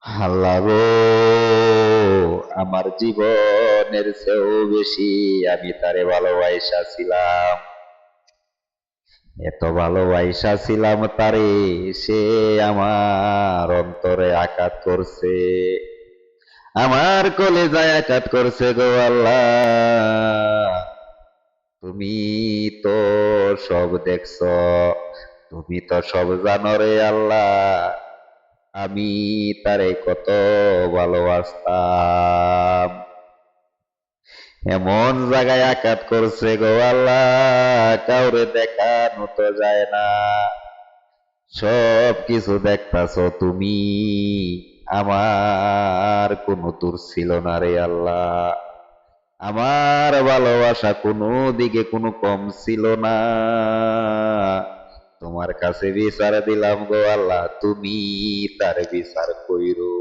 আল্লাহ গো, আমার জীবনের চেয়েও বেশি আমি তারে ভালোবাইসা ছিলাম। এত ভালোবাইসা ছিলাম তারে, সে আমার অন্তরে আঘাত করছে, আমার কলিজায় আঘাত করছে গো আল্লাহ। তুমি তো সব দেখছ, তুমি তো সব জানো রে আল্লাহ। আমি তারে কত ভালোবাসতাম, এমন জায়গায় আঘাত করছে গো আল্লাহ, কাউরে দেখানো তো যায় না। সব কিছু দেখতাছো তুমি, আমার কোনো দূর ছিল না রে আল্লাহ। আমার ভালোবাসা কোনো দিকে কোনো কম ছিল না। তোমার কাছে বিচার দিলাম গো আল্লাহ, তুমি তার বিচার কইরো।